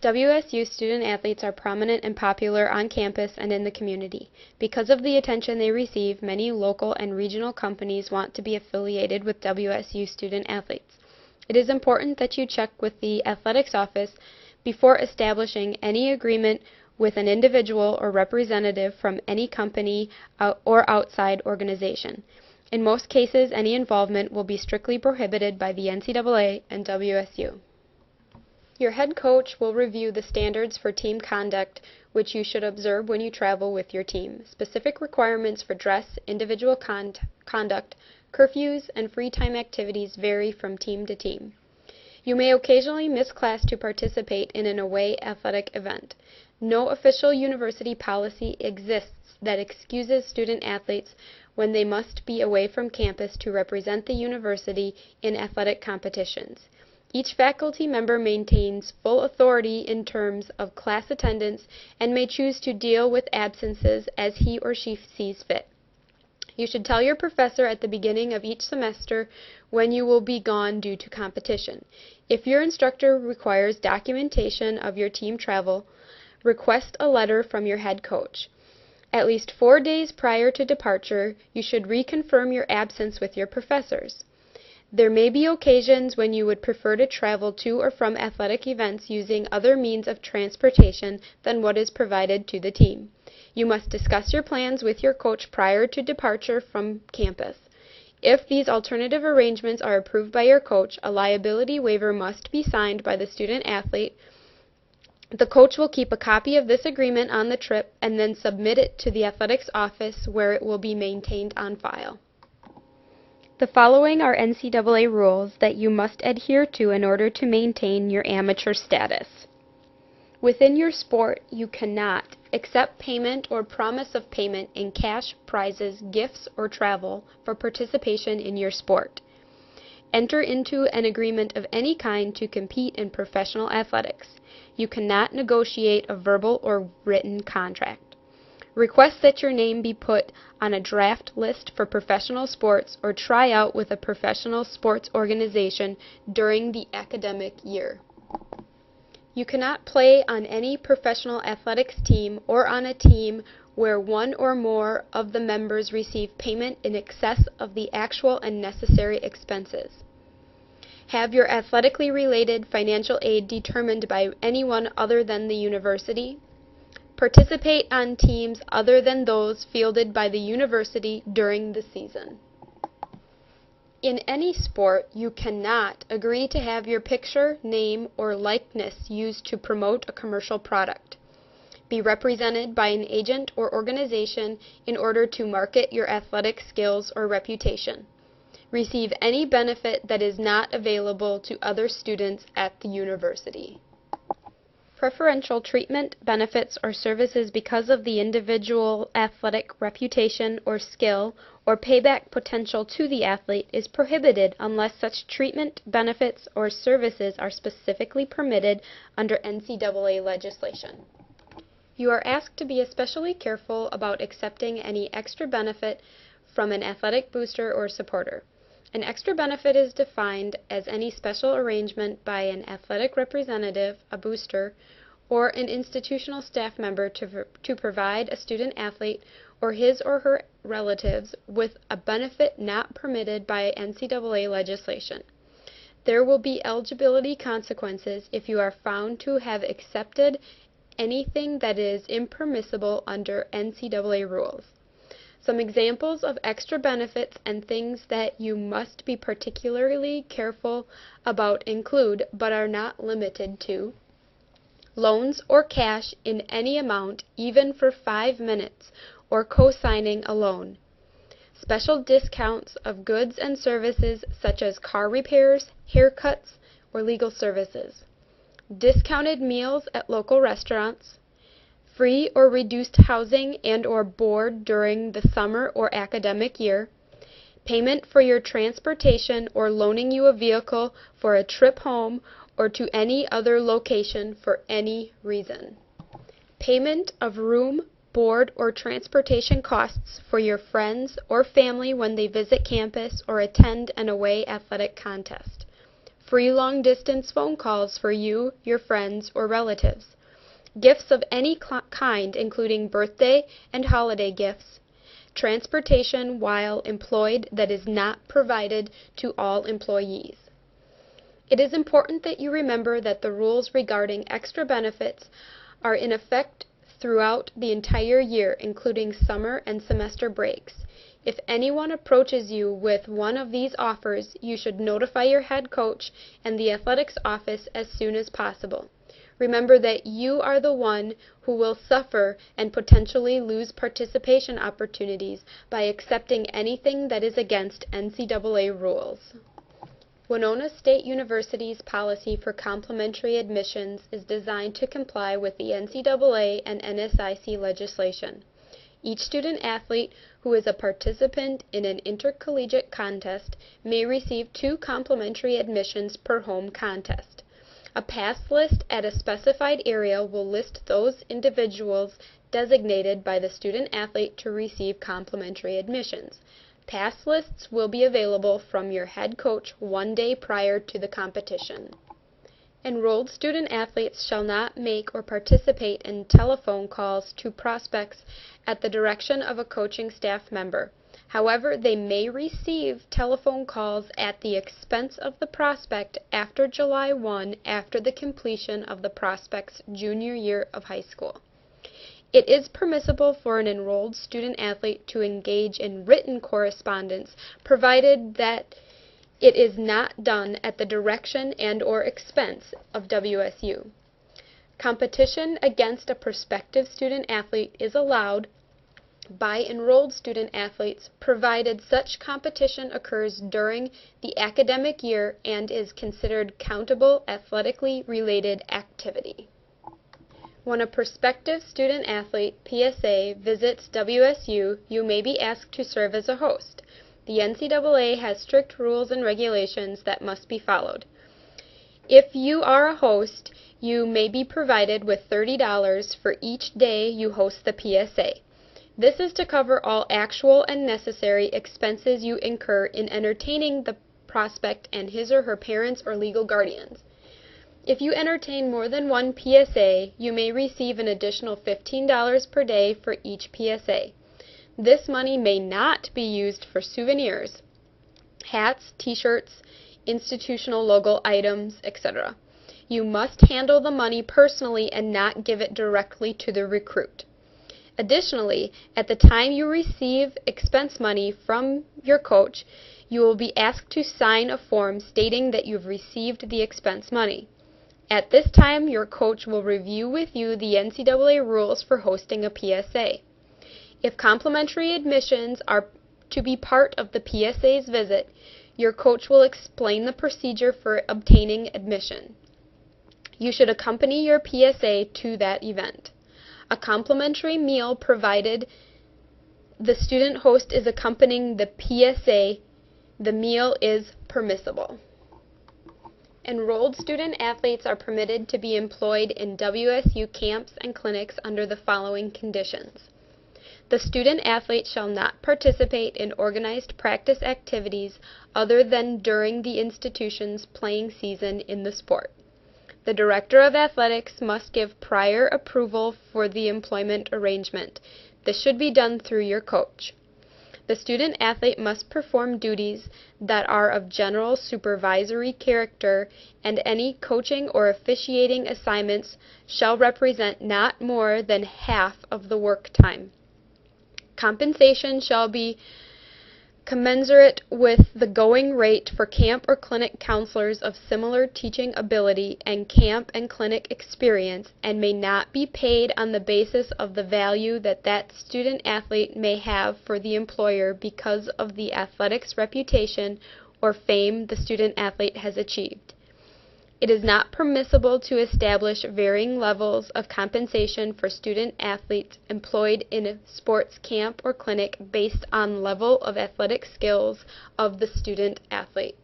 WSU student-athletes are prominent and popular on campus and in the community. Because of the attention they receive, many local and regional companies want to be affiliated with WSU student-athletes. It is important that you check with the athletics office before establishing any agreement with an individual or representative from any company or outside organization. In most cases, any involvement will be strictly prohibited by the NCAA and WSU. Your head coach will review the standards for team conduct, which you should observe when you travel with your team. Specific requirements for dress, individual conduct, curfews, and free time activities vary from team to team. You may occasionally miss class to participate in an away athletic event. No official university policy exists that excuses student-athletes when they must be away from campus to represent the university in athletic competitions. Each faculty member maintains full authority in terms of class attendance and may choose to deal with absences as he or she sees fit. You should tell your professor at the beginning of each semester when you will be gone due to competition. If your instructor requires documentation of your team travel, request a letter from your head coach. At least 4 days prior to departure, you should reconfirm your absence with your professors. There may be occasions when you would prefer to travel to or from athletic events using other means of transportation than what is provided to the team. You must discuss your plans with your coach prior to departure from campus. If these alternative arrangements are approved by your coach, a liability waiver must be signed by the student-athlete. The coach will keep a copy of this agreement on the trip and then submit it to the athletics office where it will be maintained on file. The following are NCAA rules that you must adhere to in order to maintain your amateur status. Within your sport, you cannot accept payment or promise of payment in cash, prizes, gifts, or travel for participation in your sport. Enter into an agreement of any kind to compete in professional athletics. You cannot negotiate a verbal or written contract. Request that your name be put on a draft list for professional sports or try out with a professional sports organization during the academic year. You cannot play on any professional athletics team or on a team where one or more of the members receive payment in excess of the actual and necessary expenses. Have your athletically related financial aid determined by anyone other than the university. Participate on teams other than those fielded by the university during the season. In any sport, you cannot agree to have your picture, name, or likeness used to promote a commercial product. Be represented by an agent or organization in order to market your athletic skills or reputation. Receive any benefit that is not available to other students at the university. Preferential treatment, benefits, or services because of the individual athletic reputation or skill or payback potential to the athlete is prohibited unless such treatment, benefits, or services are specifically permitted under NCAA legislation. You are asked to be especially careful about accepting any extra benefit from an athletic booster or supporter. An extra benefit is defined as any special arrangement by an athletic representative, a booster, or an institutional staff member to provide a student-athlete or his or her relatives with a benefit not permitted by NCAA legislation. There will be eligibility consequences if you are found to have accepted anything that is impermissible under NCAA rules. Some examples of extra benefits and things that you must be particularly careful about include, but are not limited to, loans or cash in any amount, even for 5 minutes, or co-signing a loan. Special discounts of goods and services such as car repairs, haircuts, or legal services. Discounted meals at local restaurants. Free or reduced housing and or board during the summer or academic year, payment for your transportation or loaning you a vehicle for a trip home or to any other location for any reason, payment of room, board, or transportation costs for your friends or family when they visit campus or attend an away athletic contest, free long-distance phone calls for you, your friends, or relatives, gifts of any kind including birthday and holiday gifts, transportation while employed that is not provided to all employees. It is important that you remember that the rules regarding extra benefits are in effect throughout the entire year, including summer and semester breaks. If anyone approaches you with one of these offers, you should notify your head coach and the athletics office as soon as possible. Remember that you are the one who will suffer and potentially lose participation opportunities by accepting anything that is against NCAA rules. Winona State University's policy for complimentary admissions is designed to comply with the NCAA and NSIC legislation. Each student-athlete who is a participant in an intercollegiate contest may receive 2 complimentary admissions per home contest. A pass list at a specified area will list those individuals designated by the student-athlete to receive complimentary admissions. Pass lists will be available from your head coach 1 day prior to the competition. Enrolled student-athletes shall not make or participate in telephone calls to prospects at the direction of a coaching staff member. However, they may receive telephone calls at the expense of the prospect after July 1 after the completion of the prospect's junior year of high school. It is permissible for an enrolled student-athlete to engage in written correspondence, provided that it is not done at the direction and/or expense of WSU. Competition against a prospective student-athlete is allowed by enrolled student-athletes, provided such competition occurs during the academic year and is considered countable athletically related activity. When a prospective student-athlete, PSA, visits WSU, you may be asked to serve as a host. The NCAA has strict rules and regulations that must be followed. If you are a host, you may be provided with $30 for each day you host the PSA. This is to cover all actual and necessary expenses you incur in entertaining the prospect and his or her parents or legal guardians. If you entertain more than one PSA, you may receive an additional $15 per day for each PSA. This money may not be used for souvenirs, hats, t-shirts, institutional logo items, etc. You must handle the money personally and not give it directly to the recruit. Additionally, at the time you receive expense money from your coach, you will be asked to sign a form stating that you've received the expense money. At this time, your coach will review with you the NCAA rules for hosting a PSA. If complimentary admissions are to be part of the PSA's visit, your coach will explain the procedure for obtaining admission. You should accompany your PSA to that event. A complimentary meal provided the student host is accompanying the PSA, the meal is permissible. Enrolled student-athletes are permitted to be employed in WSU camps and clinics under the following conditions. The student-athlete shall not participate in organized practice activities other than during the institution's playing season in the sport. The Director of Athletics must give prior approval for the employment arrangement. This should be done through your coach. The student-athlete must perform duties that are of general supervisory character, and any coaching or officiating assignments shall represent not more than half of the work time. Compensation shall be commensurate with the going rate for camp or clinic counselors of similar teaching ability and camp and clinic experience, and may not be paid on the basis of the value that that student-athlete may have for the employer because of the athletics reputation or fame the student-athlete has achieved. It is not permissible to establish varying levels of compensation for student-athletes employed in a sports camp or clinic based on level of athletic skills of the student-athlete.